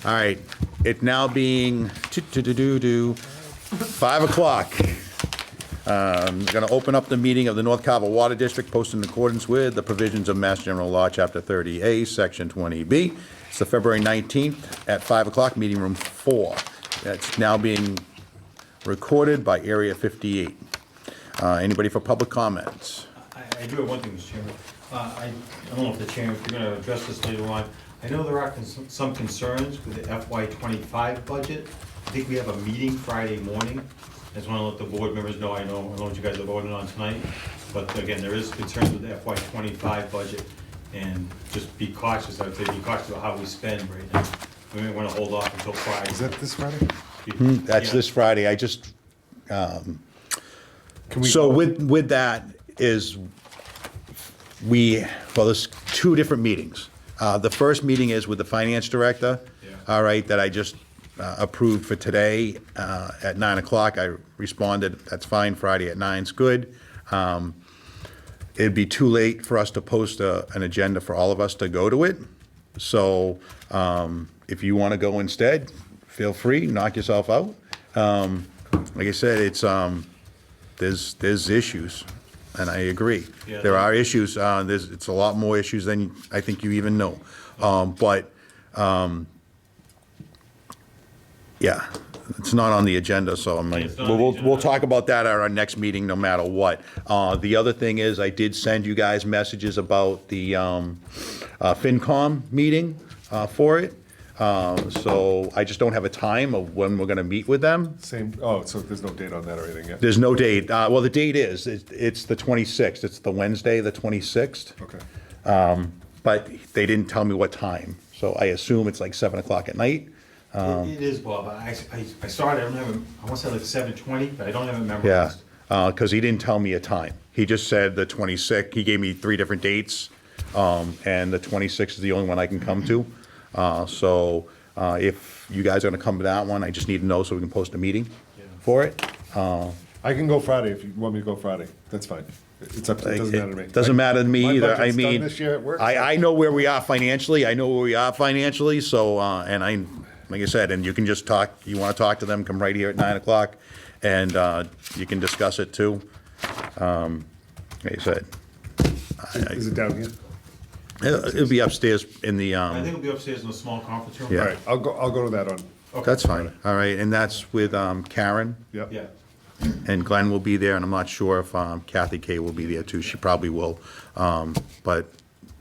All right, it now being 5 o'clock. I'm going to open up the meeting of the North Carver Water District, posted in accordance with the provisions of Mass General Law, Chapter 30A, Section 20B. It's the February 19th at 5 o'clock, meeting room 4. That's now being recorded by Area 58. Anybody for public comments? I do have one thing, Mr. Chairman. I don't know if the chairman, if you're gonna address this later on. I know there are some concerns with the FY25 budget. I think we have a meeting Friday morning. I just wanna let the board members know, I know what you guys are voting on tonight. But again, there is concerns with the FY25 budget, and just be cautious, I would say be cautious about how we spend right now. We may wanna hold off until Friday. Is that this Friday? That's Yeah. this Friday. I just, Can we so go- with that is, there's two different meetings. The first meeting is with the finance director, Yeah. all right, that I just approved for today at 9 o'clock. I responded, that's fine, Friday at 9's good. It'd be too late for us to post an agenda for all of us to go to it. So if you want to go instead, feel free, knock yourself out. Like I said, it's there's issues, and I agree. Yeah. There are issues. It's a lot more issues than I think you even know. Yeah, it's not on the agenda, so I'm like, It's not on the we'll agenda. talk about that at our next meeting, no matter what. The other thing is, I did send you guys messages about the FinCom meeting for it. So I just don't have a time of when we're gonna meet with them. Same, oh, so there's no date on that or anything yet? There's no date. Well, the date is, it's the 26th. It's the Wednesday, the 26th. Okay. But they didn't tell me what time, so I assume it's like 7 o'clock at night. It is, Bob. I saw it, I don't have it, I want to say like 7:20, but I don't have it Yeah, memorized. because he didn't tell me a time. He just said the 26th. He gave me 3 different dates, and the 26th is the only one I can come to. So if you guys are going to come to that one, I just need to know so we can post a meeting for it. I can go Friday if you want me to go Friday. That's fine. It's up to, it doesn't matter to me. It doesn't matter to me My either. I budget's done mean, this year at work, so- I know where we are financially. So, and like I said, and you can just talk, you want to talk to them, come right here at 9 o'clock, and you can discuss it too. Like I said, Is it down here? it'll be upstairs in the, I think it'll be upstairs in a small conference room. Yeah. All right, I'll go to that on. Okay. that's fine. All right, and that's with Karen, Yep. Yeah. and Glenn will be there, and I'm not sure if Kathy Kay will be there too. She probably will, but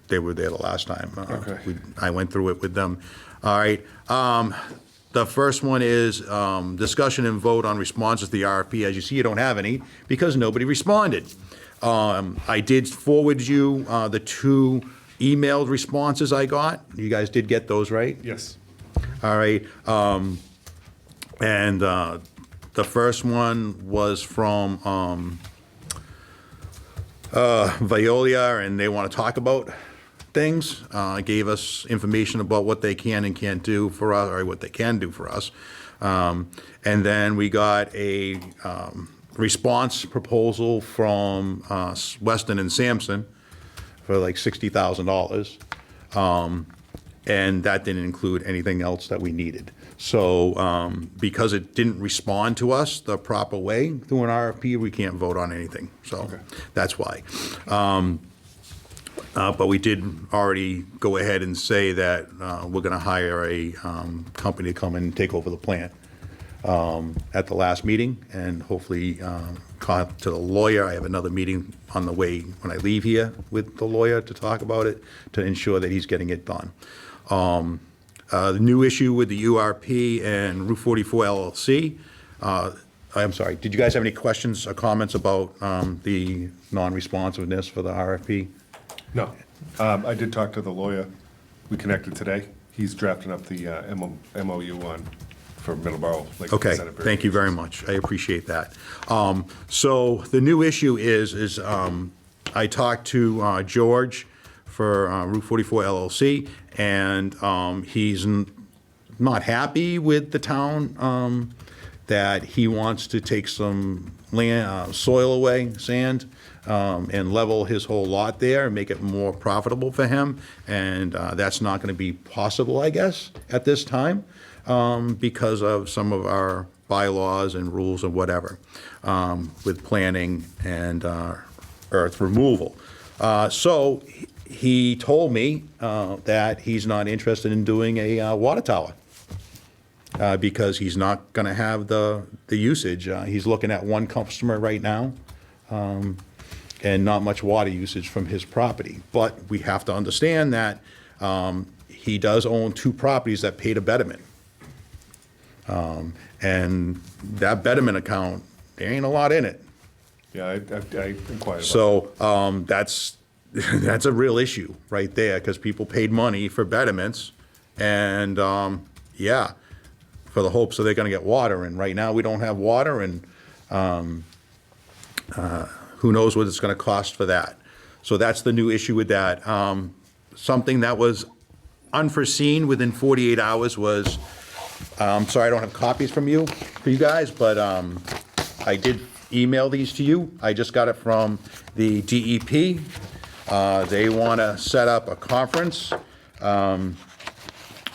they were there the last time. Okay. I went through it with them. All right. The first one is discussion and vote on responses to the RFP. As you see, you don't have any because nobody responded. I did forward you the 2 emailed responses I got. You guys did get those, right? Yes. All right. And the first one was from Veolia, and they want to talk about things. Gave us information about what they can and can't do for us, or what they can do for us. And then we got a response proposal from Weston and Sampson for like $60,000. And that didn't include anything else that we needed. So because it didn't respond to us the proper way through an RFP, we can't vote on anything. So that's why. But we did already go ahead and say that we're going to hire a company to come and take over the plant at the last meeting, and hopefully talk to the lawyer. I have another meeting on the way when I leave here with the lawyer to talk about it, to ensure that he's getting it done. The new issue with the URP and Route 44 LLC. I'm sorry, did you guys have any questions or comments about the non-responsiveness for the RFP? No. I did talk to the lawyer. We connected today. He's drafting up the MOU for Middleborough. Lake Okay, Senate Bridge. thank you very much. I appreciate that. So the new issue is I talked to George for Route 44 LLC, and he's not happy with the town. that he wants to take some land, soil away, sand, and level his whole lot there and make it more profitable for him. And that's not going to be possible, I guess, at this time, because of some of our bylaws and rules and whatever, with planning and earth removal. So he told me that he's not interested in doing a water tower. Because he's not going to have the usage. He's looking at one customer right now, and not much water usage from his property. But we have to understand that he does own 2 properties that paid a betterment. And that betterment account, there ain't a lot in it. Yeah, I inquired about that. So that's a real issue right there, because people paid money for betterments, and yeah, for the hopes that they're going to get water. And right now we don't have water, and who knows what it's going to cost for that. So that's the new issue with that. Something that was unforeseen within 48 hours was, I'm sorry I don't have copies for you guys, but I did email these to you. I just got it from the DEP. They want to set up a conference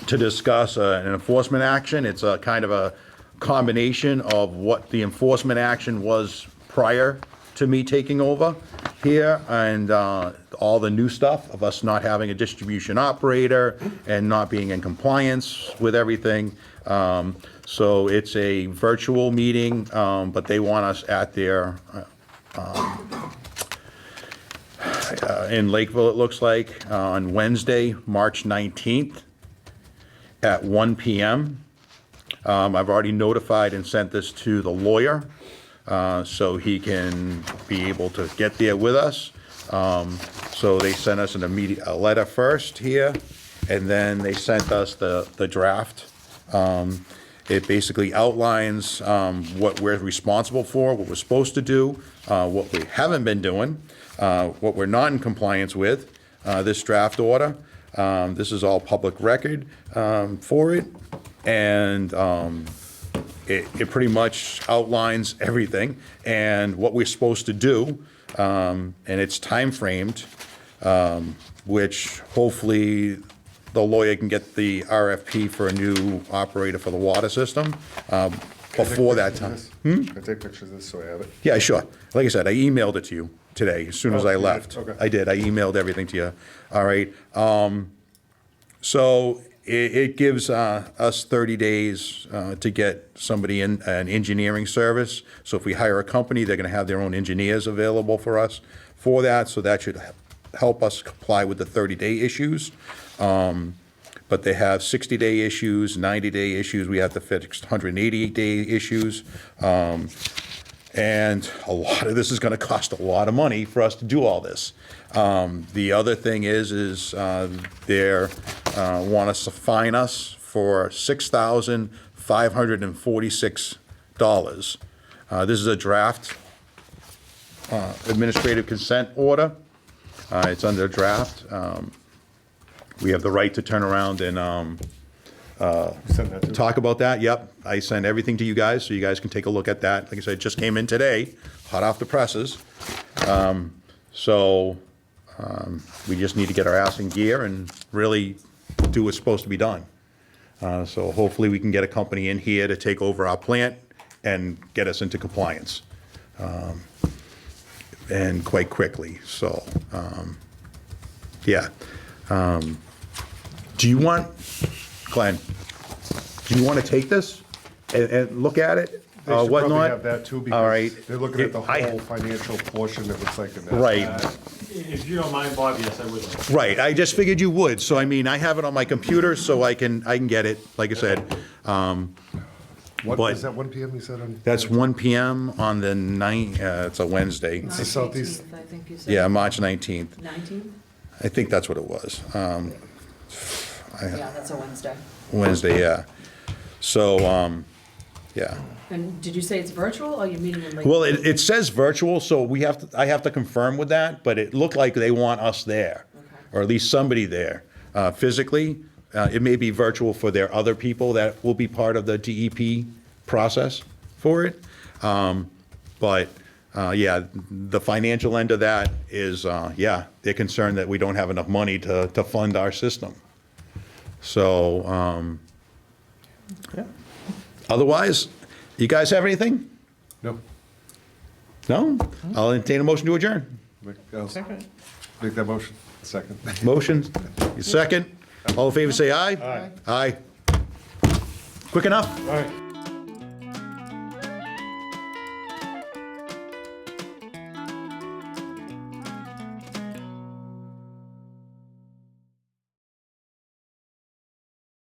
to discuss an enforcement action. It's a kind of a combination of what the enforcement action was prior to me taking over here, and all the new stuff of us not having a distribution operator and not being in compliance with everything. So it's a virtual meeting, but they want us at their, in Lakeville, it looks like, on Wednesday, March 19th at 1 p.m. I've already notified and sent this to the lawyer, so he can be able to get there with us. So they sent us a letter first here, and then they sent us the draft. It basically outlines what we're responsible for, what we're supposed to do, what we haven't been doing, what we're not in compliance with, this draft order. This is all public record for it, and it pretty much outlines everything and what we're supposed to do, and it's time framed, which hopefully the lawyer can get the RFP for a new operator for the water system before that time. Can I take pictures of this so I have it? Yeah, sure. Like I said, I emailed it to you today, as soon as Oh, I you did? left. Okay. I did, I emailed everything to you. All right. So it gives us 30 days to get somebody in, an engineering service. So if we hire a company, they're gonna have their own engineers available for us for that, so that should help us comply with the 30-day issues. But they have 60-day issues, 90-day issues, we have to fix 188-day issues. And a lot of this is gonna cost a lot of money for us to do all this. The other thing is they want us to fine us for $6,546. This is a draft administrative consent order. It's under draft. We have the right to turn around and Send that to me. talk about that. Yep, I send everything to you guys, so you guys can take a look at that. Like I said, it just came in today, hot off the presses. We just need to get our ass in gear and really do what's supposed to be done. So hopefully we can get a company in here to take over our plant and get us into compliance. And quite quickly, so, yeah. Do you want, Glenn, do you want to take this and look at it? They should Whatnot? probably have that too, All right. because they're looking at the I- whole financial portion of it's like in that. Right. If you don't mind, Bob, yes, I would like. Right, I just figured you would, so I mean, I have it on my computer, so I can get it, like I said. What, but- is that 1 PM you said on? That's 1 PM on the 9th, it's a Wednesday. the southeast- 19th, I think you said. Yeah, March 19th. 19th? I think that's what it was. Yeah, that's a Wednesday. Wednesday, yeah. So, yeah. And did you say it's virtual, or you're meeting in Lake? Well, it says virtual, so I have to confirm with that, but it looked like they want us there, Okay. or at least somebody there, physically. It may be virtual for their other people that will be part of the DEP process, for it. But, yeah, the financial end of that is, yeah, they're concerned that we don't have enough money to fund our system. So, yeah. Otherwise, you guys have anything? No. No? I'll entertain a motion to adjourn. Make that motion. Second. Motion, second. All in favor, say aye. Aye. Quick enough? All right.